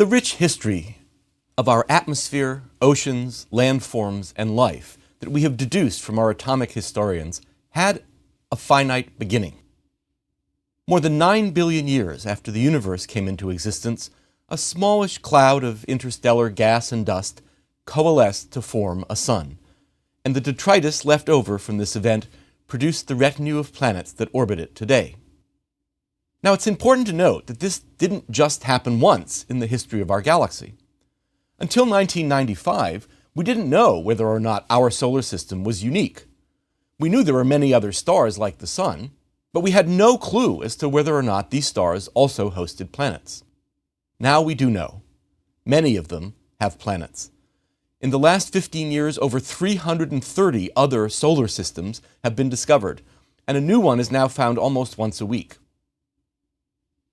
The rich history of our atmosphere, oceans, landforms, and life that we have deduced from our atomic historians had a finite beginning. More than 9 billion years after the universe came into existence, a smallish cloud of interstellar gas and dust coalesced to form a sun, and the detritus left over from this event produced the retinue of planets that orbit it today. Now, it's important to note that this didn't just happen once in the history of our galaxy. Until 1995, we didn't know whether or not our solar system was unique. We knew there were many other stars like the Sun, but we had no clue as to whether or not these stars also hosted planets. Now we do know. Many of them have planets. In the last 15 years, over 330 other solar systems have been discovered, and a new one is now found almost once a week.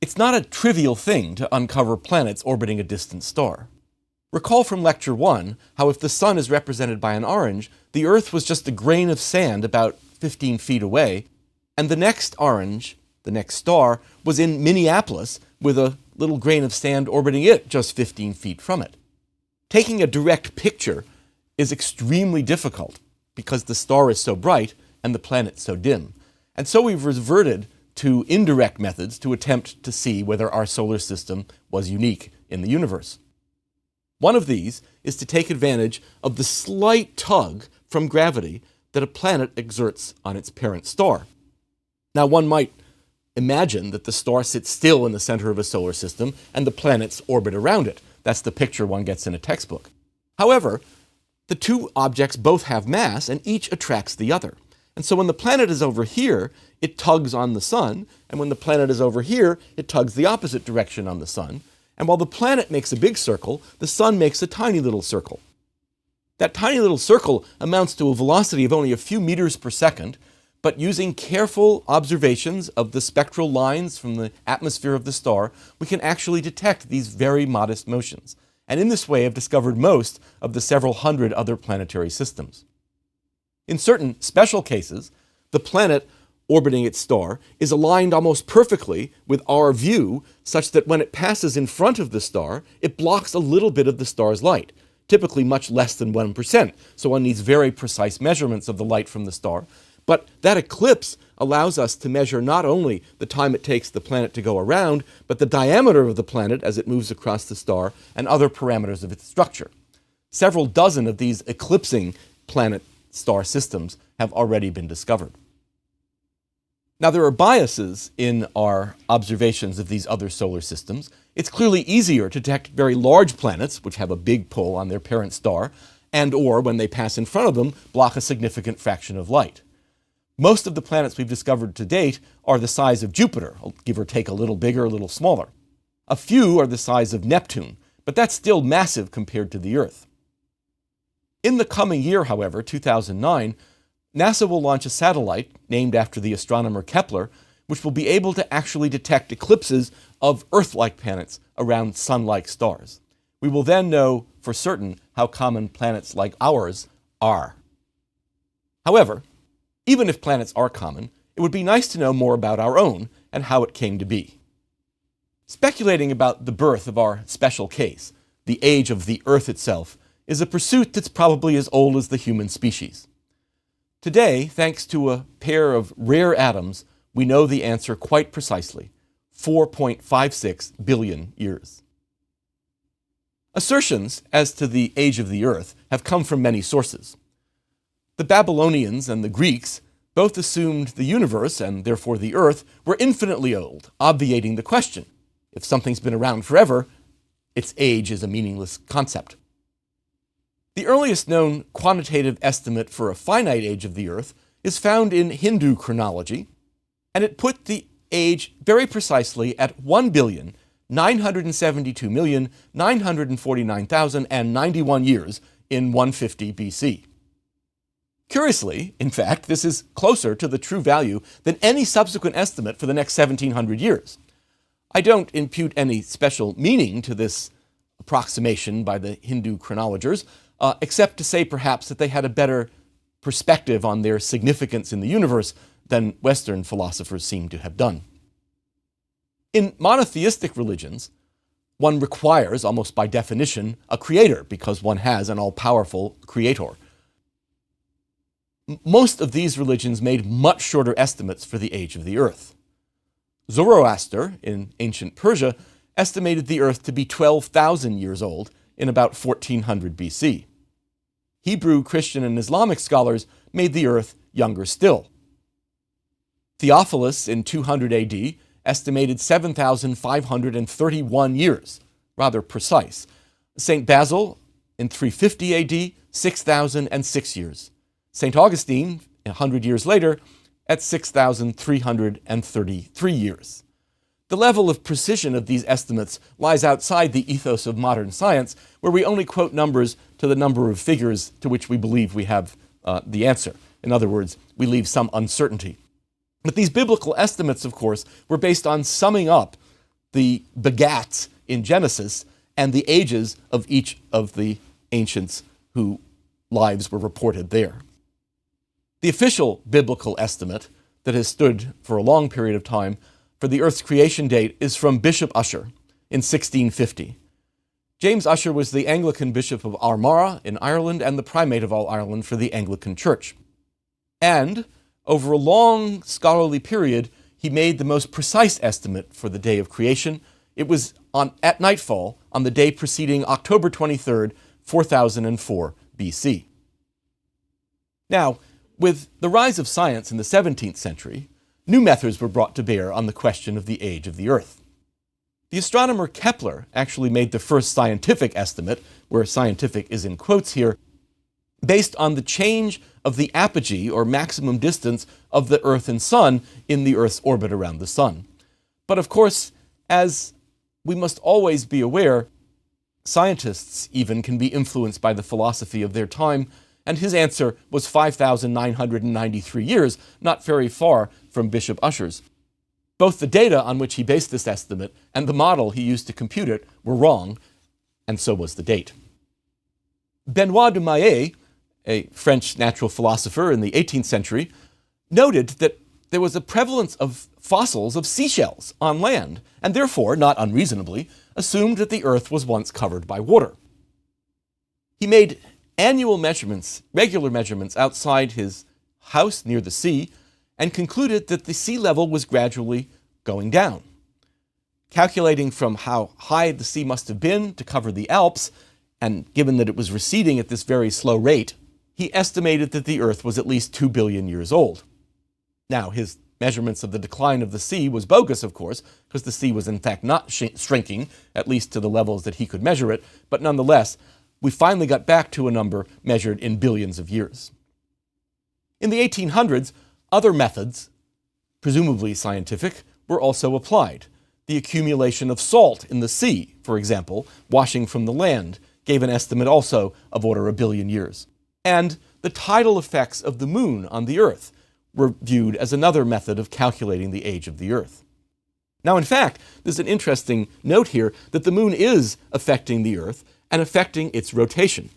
It's not a trivial thing to uncover planets orbiting a distant star. Recall from Lecture 1 how if the Sun is represented by an orange, the Earth was just a grain of sand about 15 feet away, and the next orange, the next star, was in Minneapolis with a little grain of sand orbiting it just 15 feet from it. Taking a direct picture is extremely difficult because the star is so bright and the planet so dim. And so we've reverted to indirect methods to attempt to see whether our solar system was unique in the universe. One of these is to take advantage of the slight tug from gravity that a planet exerts on its parent star. Now, one might imagine that the star sits still in the center of a solar system and the planets orbit around it. That's the picture one gets in a textbook. However, the two objects both have mass and each attracts the other. And so when the planet is over here, it tugs on the Sun, and when the planet is over here, it tugs the opposite direction on the Sun. And while the planet makes a big circle, the Sun makes a tiny little circle. That tiny little circle amounts to a velocity of only a few meters per second, but using careful observations of the spectral lines from the atmosphere of the star, we can actually detect these very modest motions, and in this way have discovered most of the several hundred other planetary systems. In certain special cases, the planet orbiting its star is aligned almost perfectly with our view, such that when it passes in front of the star, it blocks a little bit of the star's light, typically much less than 1%, so one needs very precise measurements of the light from the star. But that eclipse allows us to measure not only the time it takes the planet to go around, but the diameter of the planet as it moves across the star and other parameters of its structure. Several dozen of these eclipsing planet-star systems have already been discovered. Now, there are biases in our observations of these other solar systems. It's clearly easier to detect very large planets, which have a big pull on their parent star, and or, when they pass in front of them, block a significant fraction of light. Most of the planets we've discovered to date are the size of Jupiter, give or take a little bigger, a little smaller. A few are the size of Neptune, but that's still massive compared to the Earth. In the coming year, however, 2009, NASA will launch a satellite named after the astronomer Kepler, which will be able to actually detect eclipses of Earth-like planets around Sun-like stars. We will then know for certain how common planets like ours are. However, even if planets are common, it would be nice to know more about our own and how it came to be. Speculating about the birth of our special case, the age of the Earth itself, is a pursuit that's probably as old as the human species. Today, thanks to a pair of rare atoms, we know the answer quite precisely: 4.56 billion years. Assertions as to the age of the Earth have come from many sources. The Babylonians and the Greeks both assumed the universe, and therefore the Earth, were infinitely old, obviating the question. If something's been around forever, its age is a meaningless concept. The earliest known quantitative estimate for a finite age of the Earth is found in Hindu chronology, and it put the age very precisely at 1,972,949,091 years in 150 BC. Curiously, in fact, this is closer to the true value than any subsequent estimate for the next 1,700 years. I don't impute any special meaning to this approximation by the Hindu chronologers, except to say perhaps that they had a better perspective on their significance in the universe than Western philosophers seem to have done. In monotheistic religions, one requires, almost by definition, a creator, because one has an all-powerful creator. Most of these religions made much shorter estimates for the age of the earth. Zoroaster, in ancient Persia, estimated the earth to be 12,000 years old in about 1400 BC. Hebrew, Christian, and Islamic scholars made the earth younger still. Theophilus, in 200 AD, estimated 7,531 years, rather precise. St. Basil, in 350 AD, 6,006 years. St. Augustine, 100 years later, at 6,333 years. The level of precision of these estimates lies outside the ethos of modern science, where we only quote numbers to the number of figures to which we believe we have the answer. In other words, we leave some uncertainty. But these biblical estimates, of course, were based on summing up the begats in Genesis and the ages of each of the ancients whose lives were reported there. The official biblical estimate that has stood for a long period of time for the Earth's creation date is from Bishop Ussher in 1650. James Ussher was the Anglican Bishop of Armagh in Ireland and the Primate of all Ireland for the Anglican Church. And over a long scholarly period, he made the most precise estimate for the day of creation. It was at nightfall on the day preceding October 23rd, 4004 BC. Now, with the rise of science in the 17th century, new methods were brought to bear on the question of the age of the Earth. The astronomer Kepler actually made the first scientific estimate, where scientific is in quotes here, based on the change of the apogee, or maximum distance, of the Earth and Sun in the Earth's orbit around the Sun. But of course, as we must always be aware, scientists even can be influenced by the philosophy of their time, and his answer was 5,993 years, not very far from Bishop Ussher's. Both the data on which he based this estimate and the model he used to compute it were wrong, and so was the date. Benoit du Maillet, a French natural philosopher in the 18th century, noted that there was a prevalence of fossils of seashells on land, and therefore, not unreasonably, assumed that the Earth was once covered by water. He made annual measurements, regular measurements outside his house near the sea, and concluded that the sea level was gradually going down. Calculating from how high the sea must have been to cover the Alps, and given that it was receding at this very slow rate, he estimated that the Earth was at least 2 billion years old. Now, his measurements of the decline of the sea was bogus, of course, because the sea was in fact not shrinking, at least to the levels that he could measure it, but nonetheless, we finally got back to a number measured in billions of years. In the 1800s, other methods, presumably scientific, were also applied. The accumulation of salt in the sea, for example, washing from the land, gave an estimate also of order a billion years. And the tidal effects of the moon on the Earth were viewed as another method of calculating the age of the Earth. Now, in fact, there's an interesting note here that the moon is affecting the Earth and affecting its rotation.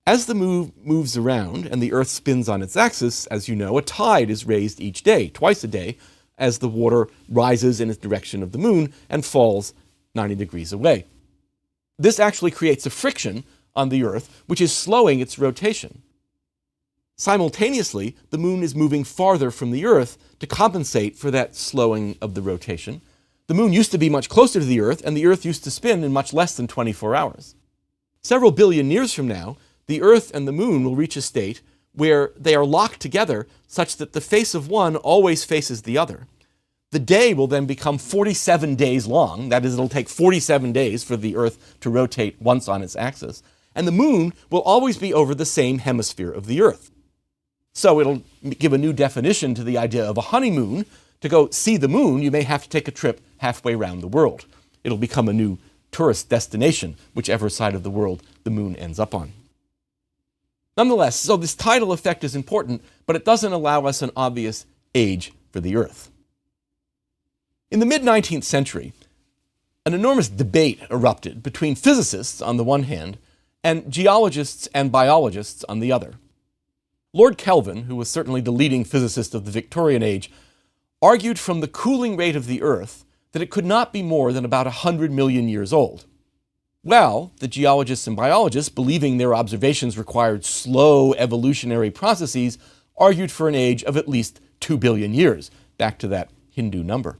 As the moon moves around and the Earth spins on its axis, as you know, a tide is raised each day, twice a day, as the water rises in its direction of the moon and falls 90 degrees away. This actually creates a friction on the Earth, which is slowing its rotation. Simultaneously, the moon is moving farther from the Earth to compensate for that slowing of the rotation. The moon used to be much closer to the Earth, and the Earth used to spin in much less than 24 hours. Several billion years from now, the Earth and the moon will reach a state where they are locked together such that the face of one always faces the other. The day will then become 47 days long. That is, it'll take 47 days for the Earth to rotate once on its axis. And the moon will always be over the same hemisphere of the Earth. So it'll give a new definition to the idea of a honeymoon. To go see the moon, you may have to take a trip halfway around the world. It'll become a new tourist destination, whichever side of the world the moon ends up on. Nonetheless, so this tidal effect is important, but it doesn't allow us an obvious age for the Earth. In the mid-19th century, an enormous debate erupted between physicists on the one hand and geologists and biologists on the other. Lord Kelvin, who was certainly the leading physicist of the Victorian age, argued from the cooling rate of the Earth that it could not be more than about 100 million years old. Well, the geologists and biologists, believing their observations required slow evolutionary processes, argued for an age of at least 2 billion years, back to that Hindu number.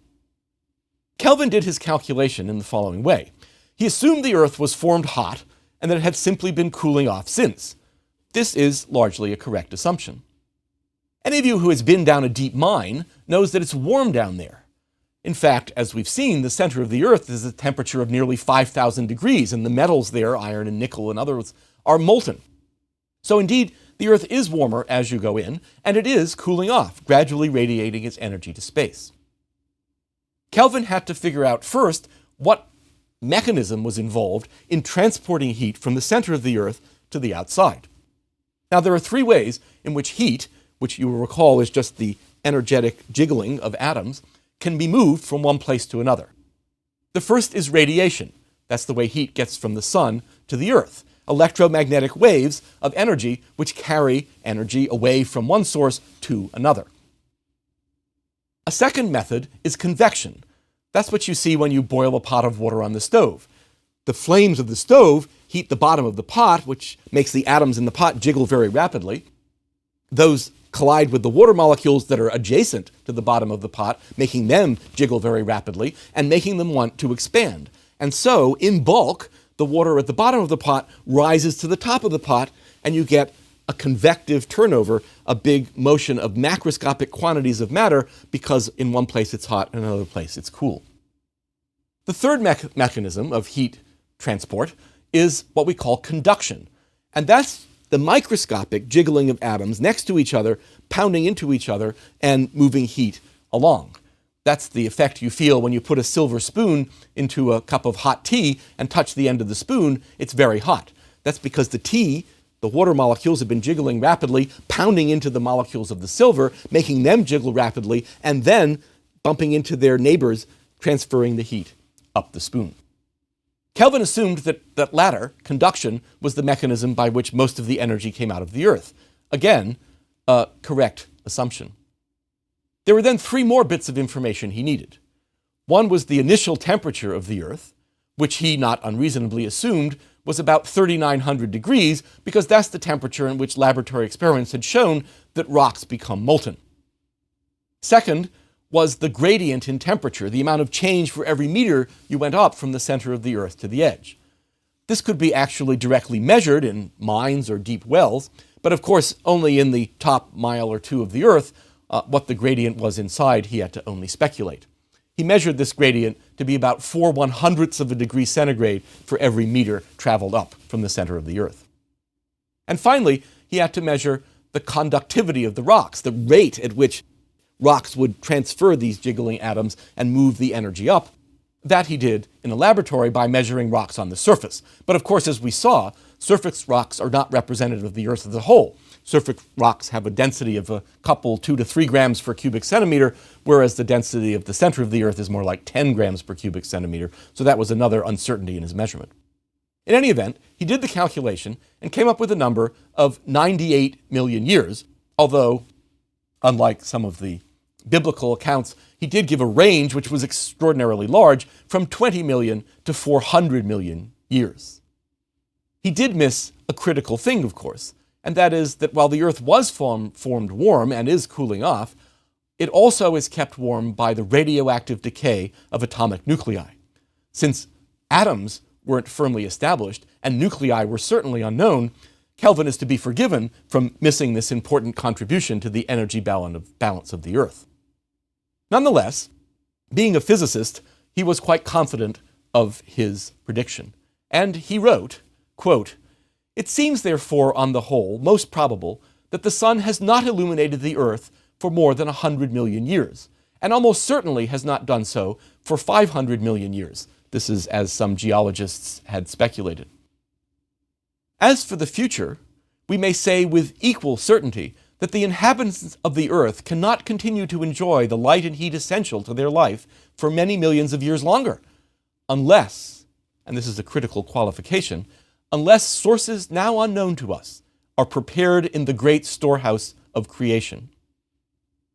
Kelvin did his calculation in the following way. He assumed the Earth was formed hot and that it had simply been cooling off since. This is largely a correct assumption. Any of you who has been down a deep mine knows that it's warm down there. In fact, as we've seen, the center of the Earth is a temperature of nearly 5,000 degrees, and the metals there, iron and nickel and others, are molten. So indeed, the Earth is warmer as you go in, and it is cooling off, gradually radiating its energy to space. Kelvin had to figure out first what mechanism was involved in transporting heat from the center of the Earth to the outside. Now, there are three ways in which heat, which you will recall is just the energetic jiggling of atoms, can be moved from one place to another. The first is radiation. That's the way heat gets from the sun to the Earth. Electromagnetic waves of energy which carry energy away from one source to another. A second method is convection. That's what you see when you boil a pot of water on the stove. The flames of the stove heat the bottom of the pot, which makes the atoms in the pot jiggle very rapidly. Those collide with the water molecules that are adjacent to the bottom of the pot, making them jiggle very rapidly and making them want to expand. And so, in bulk, the water at the bottom of the pot rises to the top of the pot, and you get a convective turnover, a big motion of macroscopic quantities of matter, because in one place it's hot and in another place it's cool. The third mechanism of heat transport is what we call conduction. And that's the microscopic jiggling of atoms next to each other, pounding into each other, and moving heat along. That's the effect you feel when you put a silver spoon into a cup of hot tea and touch the end of the spoon. It's very hot. That's because the tea, the water molecules, have been jiggling rapidly, pounding into the molecules of the silver, making them jiggle rapidly, and then bumping into their neighbors, transferring the heat up the spoon. Kelvin assumed that that latter, conduction, was the mechanism by which most of the energy came out of the Earth. Again, a correct assumption. There were then three more bits of information he needed. One was the initial temperature of the Earth, which he not unreasonably assumed was about 3,900 degrees, because that's the temperature in which laboratory experiments had shown that rocks become molten. Second was the gradient in temperature, the amount of change for every meter you went up from the center of the Earth to the edge. This could be actually directly measured in mines or deep wells, but of course only in the top mile or two of the Earth. What the gradient was inside, he had to only speculate. He measured this gradient to be about 4/100ths of a degree centigrade for every meter traveled up from the center of the Earth. And finally, he had to measure the conductivity of the rocks, the rate at which rocks would transfer these jiggling atoms and move the energy up. That he did in a laboratory by measuring rocks on the surface. But of course, as we saw, surface rocks are not representative of the Earth as a whole. Surface rocks have a density of a couple, 2 to 3 grams per cubic centimeter, whereas the density of the center of the Earth is more like 10 grams per cubic centimeter. So that was another uncertainty in his measurement. In any event, he did the calculation and came up with a number of 98 million years, although, unlike some of the biblical accounts, he did give a range which was extraordinarily large, from 20 million to 400 million years. He did miss a critical thing, of course, and that is that while the Earth was formed warm and is cooling off, it also is kept warm by the radioactive decay of atomic nuclei. Since atoms weren't firmly established and nuclei were certainly unknown, Kelvin is to be forgiven from missing this important contribution to the energy balance of the Earth. Nonetheless, being a physicist, he was quite confident of his prediction. And he wrote, quote, "It seems, therefore, on the whole, most probable that the sun has not illuminated the Earth for more than 100 million years, and almost certainly has not done so for 500 million years." This is as some geologists had speculated. As for the future, we may say with equal certainty that the inhabitants of the Earth cannot continue to enjoy the light and heat essential to their life for many millions of years longer, unless, and this is a critical qualification, unless sources now unknown to us are prepared in the great storehouse of creation.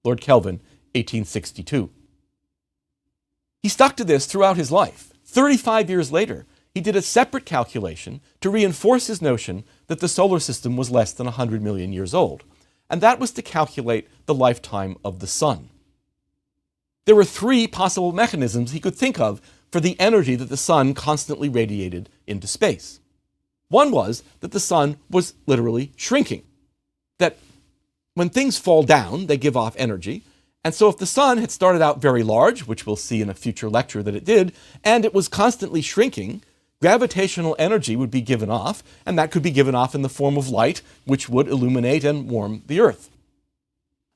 Lord Kelvin, 1862. He stuck to this throughout his life. 35 years later, he did a separate calculation to reinforce his notion that the solar system was less than 100 million years old, and that was to calculate the lifetime of the sun. There were three possible mechanisms he could think of for the energy that the sun constantly radiated into space. One was that the sun was literally shrinking, that when things fall down, they give off energy, and so if the sun had started out very large, which we'll see in a future lecture that it did, and it was constantly shrinking, gravitational energy would be given off, and that could be given off in the form of light, which would illuminate and warm the Earth.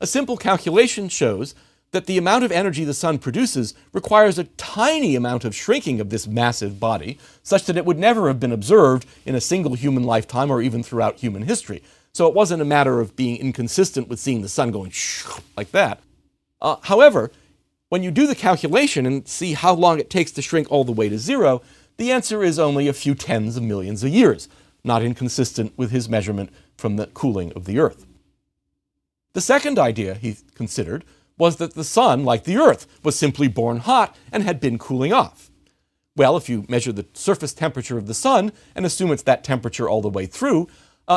A simple calculation shows that the amount of energy the sun produces requires a tiny amount of shrinking of this massive body, such that it would never have been observed in a single human lifetime or even throughout human history. So it wasn't a matter of being inconsistent with seeing the sun going like that. However, when you do the calculation and see how long it takes to shrink all the way to zero, the answer is only a few tens of millions of years, not inconsistent with his measurement from the cooling of the Earth. The second idea he considered was that the sun, like the Earth, was simply born hot and had been cooling off. Well, if you measure the surface temperature of the sun and assume it's that temperature all the way through,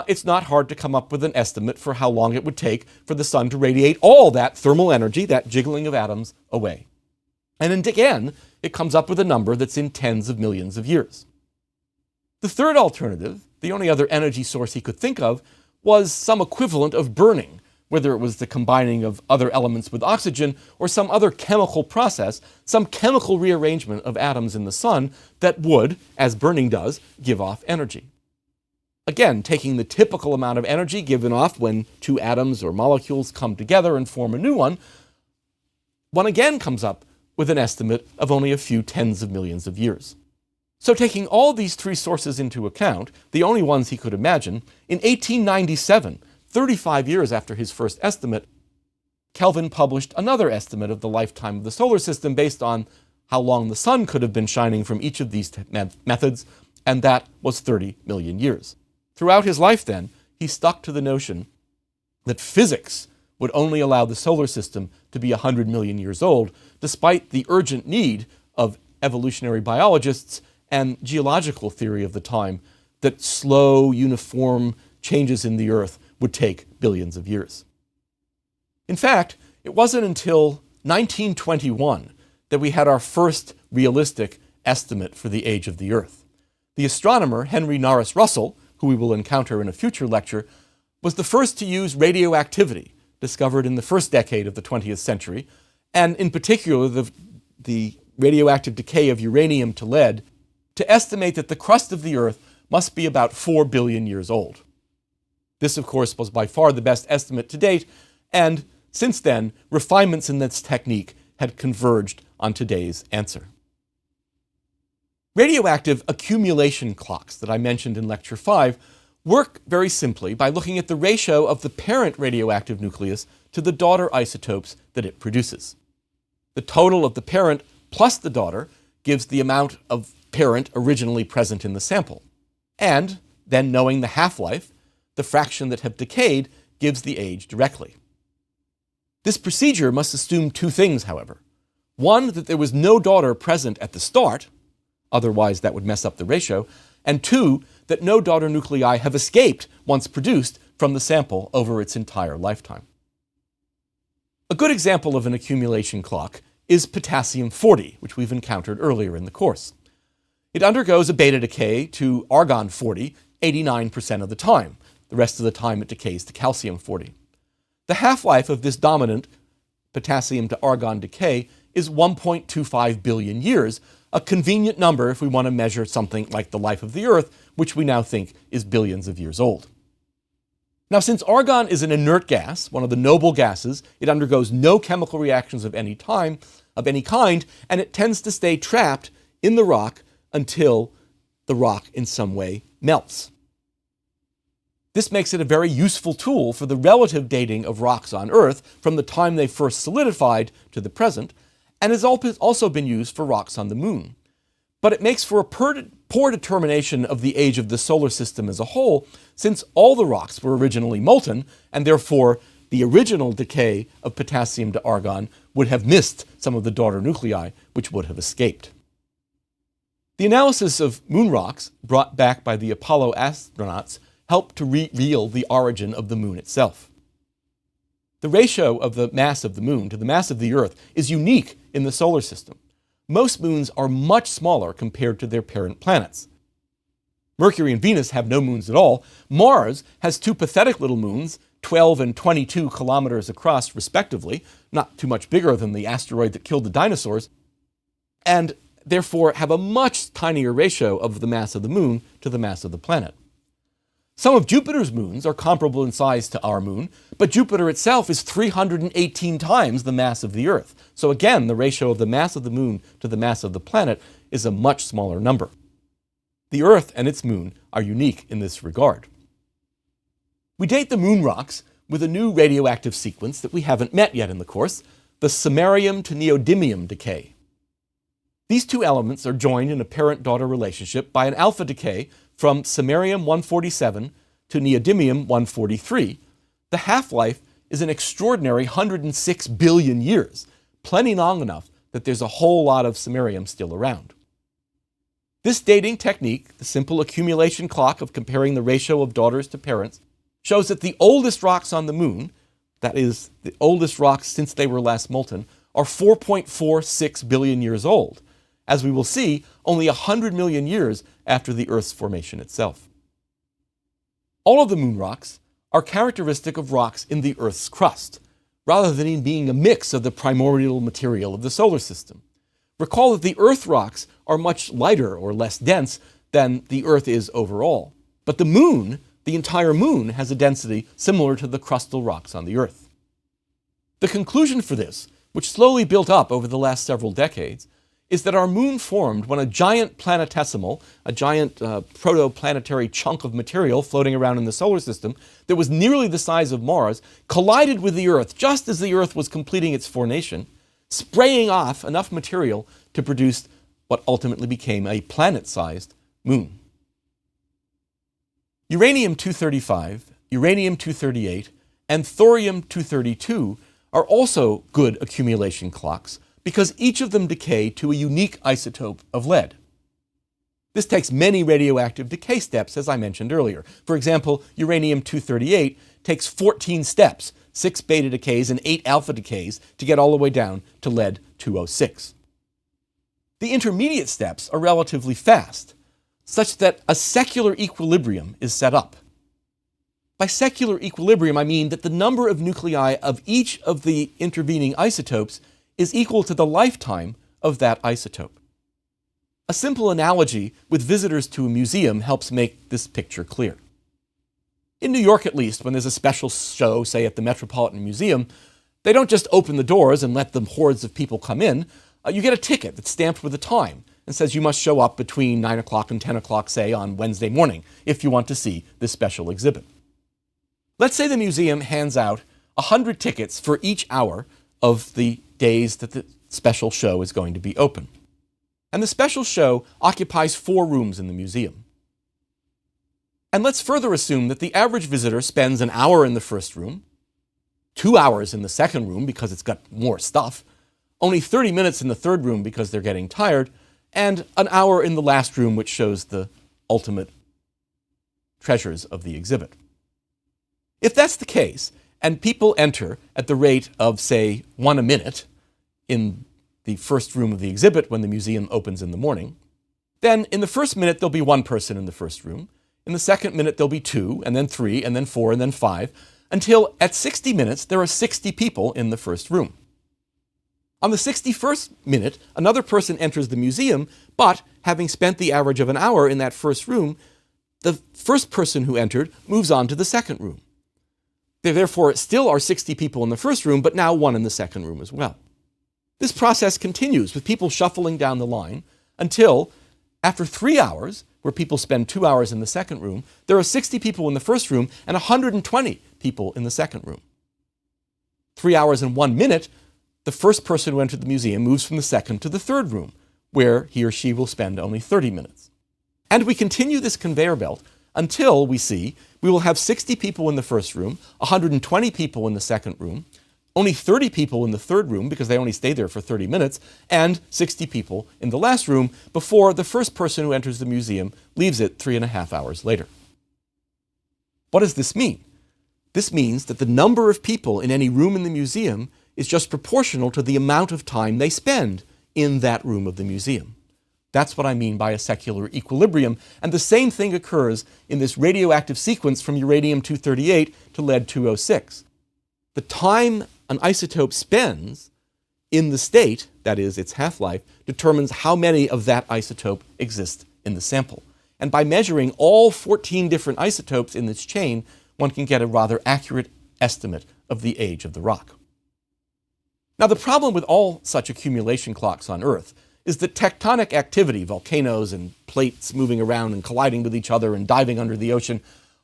it's not hard to come up with an estimate for how long it would take for the sun to radiate all that thermal energy, that jiggling of atoms, away. And again, it comes up with a number that's in tens of millions of years. The third alternative, the only other energy source he could think of, was some equivalent of burning, whether it was the combining of other elements with oxygen or some other chemical process, some chemical rearrangement of atoms in the sun that would, as burning does, give off energy. Again, taking the typical amount of energy given off when two atoms or molecules come together and form a new one again comes up with an estimate of only a few tens of millions of years. So taking all these three sources into account, the only ones he could imagine, in 1897, 35 years after his first estimate, Helfand published another estimate of the lifetime of the solar system based on how long the sun could have been shining from each of these methods, and that was 30 million years. Throughout his life, then, he stuck to the notion that physics would only allow the solar system to be 100 million years old, despite the urgent need of evolutionary biologists and geological theory of the time that slow, uniform changes in the Earth would take billions of years. In fact, it wasn't until 1921 that we had our first realistic estimate for the age of the Earth. The astronomer Henry Norris Russell, who we will encounter in a future lecture, was the first to use radioactivity, discovered in the first decade of the 20th century, and in particular the radioactive decay of uranium to lead, to estimate that the crust of the Earth must be about 4 billion years old. This, of course, was by far the best estimate to date, and since then, refinements in this technique had converged on today's answer. Radioactive accumulation clocks that I mentioned in Lecture 5 work very simply by looking at the ratio of the parent radioactive nucleus to the daughter isotopes that it produces. The total of the parent plus the daughter gives the amount of parent originally present in the sample. And then, knowing the half-life, the fraction that have decayed gives the age directly. This procedure must assume two things, however. One, that there was no daughter present at the start, otherwise that would mess up the ratio, and two, that no daughter nuclei have escaped once produced from the sample over its entire lifetime. A good example of an accumulation clock is potassium-40, which we've encountered earlier in the course. It undergoes a beta decay to argon-40 89% of the time. The rest of the time it decays to calcium-40. The half-life of this dominant potassium to argon decay is 1.25 billion years, a convenient number if we want to measure something like the life of the Earth, which we now think is billions of years old. Now, since argon is an inert gas, one of the noble gases, it undergoes no chemical reactions of any kind, and it tends to stay trapped in the rock until the rock in some way melts. This makes it a very useful tool for the relative dating of rocks on Earth from the time they first solidified to the present, and has also been used for rocks on the Moon. But it makes for a poor determination of the age of the solar system as a whole, since all the rocks were originally molten, and therefore the original decay of potassium to argon would have missed some of the daughter nuclei, which would have escaped. The analysis of moon rocks brought back by the Apollo astronauts helped to reveal the origin of the moon itself. The ratio of the mass of the moon to the mass of the Earth is unique in the solar system. Most moons are much smaller compared to their parent planets. Mercury and Venus have no moons at all. Mars has two pathetic little moons, 12 and 22 kilometers across, respectively, not too much bigger than the asteroid that killed the dinosaurs, and therefore have a much tinier ratio of the mass of the moon to the mass of the planet. Some of Jupiter's moons are comparable in size to our moon, but Jupiter itself is 318 times the mass of the Earth. So again, the ratio of the mass of the moon to the mass of the planet is a much smaller number. The Earth and its moon are unique in this regard. We date the moon rocks with a new radioactive sequence that we haven't met yet in the course, the samarium to neodymium decay. These two elements are joined in a parent-daughter relationship by an alpha decay from samarium-147 to neodymium-143. The half-life is an extraordinary 106 billion years, plenty long enough that there's a whole lot of samarium still around. This dating technique, the simple accumulation clock of comparing the ratio of daughters to parents, shows that the oldest rocks on the moon, that is, the oldest rocks since they were last molten, are 4.46 billion years old, as we will see, only 100 million years after the Earth's formation itself. All of the moon rocks are characteristic of rocks in the Earth's crust, rather than in being a mix of the primordial material of the solar system. Recall that the Earth rocks are much lighter or less dense than the Earth is overall. But the moon, the entire moon, has a density similar to the crustal rocks on the Earth. The conclusion for this, which slowly built up over the last several decades, is that our moon formed when a giant planetesimal, a giant protoplanetary chunk of material floating around in the solar system that was nearly the size of Mars, collided with the Earth just as the Earth was completing its formation, spraying off enough material to produce what ultimately became a planet-sized moon. Uranium-235, uranium-238, and thorium-232 are also good accumulation clocks because each of them decay to a unique isotope of lead. This takes many radioactive decay steps, as I mentioned earlier. For example, uranium-238 takes 14 steps, 6 beta decays and 8 alpha decays to get all the way down to lead-206. The intermediate steps are relatively fast, such that a secular equilibrium is set up. By secular equilibrium, I mean that the number of nuclei of each of the intervening isotopes is equal to the lifetime of that isotope. A simple analogy with visitors to a museum helps make this picture clear. In New York, at least, when there's a special show, say at the Metropolitan Museum, they don't just open the doors and let the hordes of people come in. You get a ticket that's stamped with a time and says you must show up between 9 o'clock and 10 o'clock, say, on Wednesday morning, if you want to see this special exhibit. Let's say the museum hands out 100 tickets for each hour of the days that the special show is going to be open. And the special show occupies 4 rooms in the museum. And let's further assume that the average visitor spends an hour in the first room, 2 hours in the second room because it's got more stuff, only 30 minutes in the third room because they're getting tired, and an hour in the last room, which shows the ultimate treasures of the exhibit. If that's the case, and people enter at the rate of, say, 1 a minute in the first room of the exhibit when the museum opens in the morning, then in the first minute there'll be 1 person in the first room, in the second minute there'll be 2, and then 3, and then 4, and then 5, until at 60 minutes there are 60 people in the first room. On the 61st minute, another person enters the museum, but having spent the average of an hour in that first room, the first person who entered moves on to the second room. There therefore still are 60 people in the first room, but now 1 in the second room as well. This process continues with people shuffling down the line until, after 3 hours, where people spend 2 hours in the second room, there are 60 people in the first room and 120 people in the second room. 3 hours and 1 minute, the first person who entered the museum moves from the second to the third room, where he or she will spend only 30 minutes. And we continue this conveyor belt until we see we will have 60 people in the first room, 120 people in the second room, only 30 people in the third room because they only stay there for 30 minutes, and 60 people in the last room before the first person who enters the museum leaves it 3.5 hours later. What does this mean? This means that the number of people in any room in the museum is just proportional to the amount of time they spend in that room of the museum. That's what I mean by a secular equilibrium, and the same thing occurs in this radioactive sequence from uranium-238 to lead-206. The time an isotope spends in the state, that is, its half-life, determines how many of that isotope exist in the sample. And by measuring all 14 different isotopes in this chain, one can get a rather accurate estimate of the age of the rock. Now, the problem with all such accumulation clocks on Earth is that tectonic activity, volcanoes and plates moving around and colliding with each other and diving under the ocean,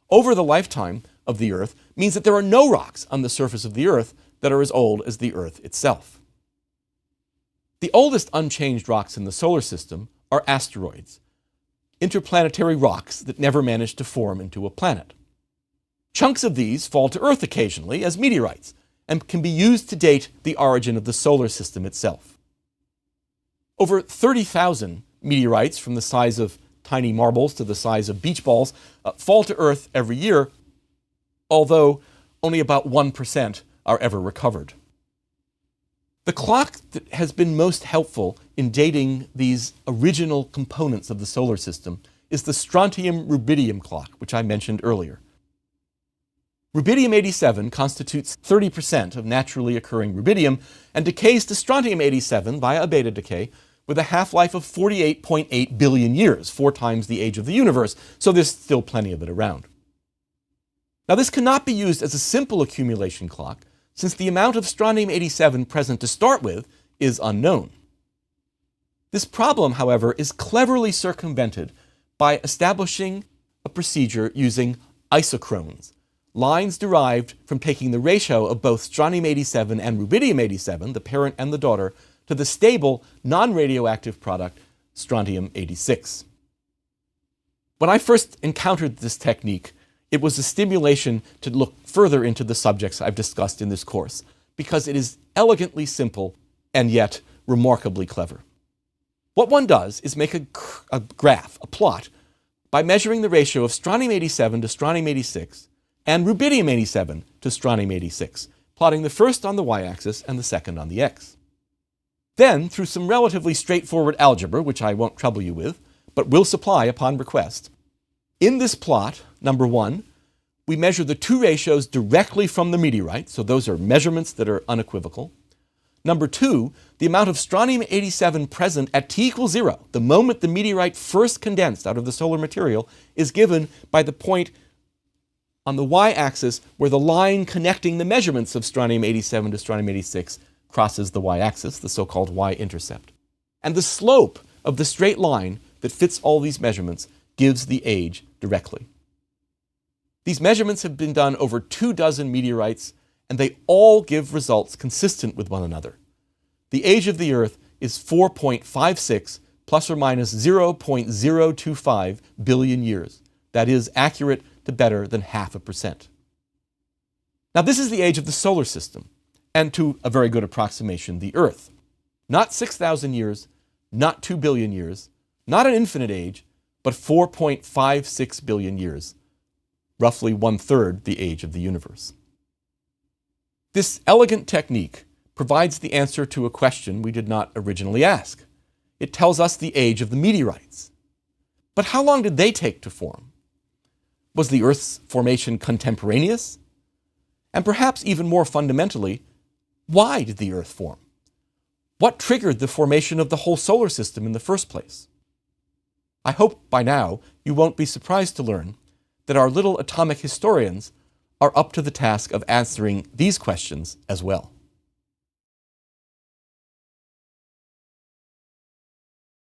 over the lifetime of the Earth means that there are no rocks on the surface of the Earth that are as old as the Earth itself. The oldest unchanged rocks in the solar system are asteroids, interplanetary rocks that never managed to form into a planet. Chunks of these fall to Earth occasionally as meteorites and can be used to date the origin of the solar system itself. Over 30,000 meteorites from the size of tiny marbles to the size of beach balls fall to Earth every year, although only about 1% are ever recovered. The clock that has been most helpful in dating these original components of the solar system is the strontium-rubidium clock, which I mentioned earlier. Rubidium-87 constitutes 30% of naturally occurring rubidium and decays to strontium-87 via a beta decay with a half-life of 48.8 billion years, 4 times the age of the universe, so there's still plenty of it around. Now, this cannot be used as a simple accumulation clock, since the amount of strontium-87 present to start with is unknown. This problem, however, is cleverly circumvented by establishing a procedure using isochrones, lines derived from taking the ratio of both strontium-87 and rubidium-87, the parent and the daughter, to the stable, non-radioactive product, strontium-86. When I first encountered this technique, it was a stimulation to look further into the subjects I've discussed in this course, because it is elegantly simple and yet remarkably clever. What one does is make a graph, a plot, by measuring the ratio of strontium-87 to strontium-86 and rubidium-87 to strontium-86, plotting the first on the y-axis and the second on the x. Then, through some relatively straightforward algebra, which I won't trouble you with, but will supply upon request, in this plot, number 1, we measure the two ratios directly from the meteorite, so those are measurements that are unequivocal. Number 2, the amount of strontium-87 present at t equals 0, the moment the meteorite first condensed out of the solar material, is given by the point on the y-axis where the line connecting the measurements of strontium-87 to strontium-86 crosses the y-axis, the so-called y-intercept. And the slope of the straight line that fits all these measurements gives the age directly. These measurements have been done over 24 meteorites, and they all give results consistent with one another. The age of the Earth is 4.56 plus or minus 0.025 billion years. That is accurate to better than 0.5%. Now, this is the age of the solar system, and to a very good approximation, the Earth. Not 6,000 years, not 2 billion years, not an infinite age, but 4.56 billion years, roughly 1/3 the age of the universe. This elegant technique provides the answer to a question we did not originally ask. It tells us the age of the meteorites. But how long did they take to form? Was the Earth's formation contemporaneous? And perhaps even more fundamentally, why did the Earth form? What triggered the formation of the whole solar system in the first place? I hope by now you won't be surprised to learn that our little atomic historians are up to the task of answering these questions as well.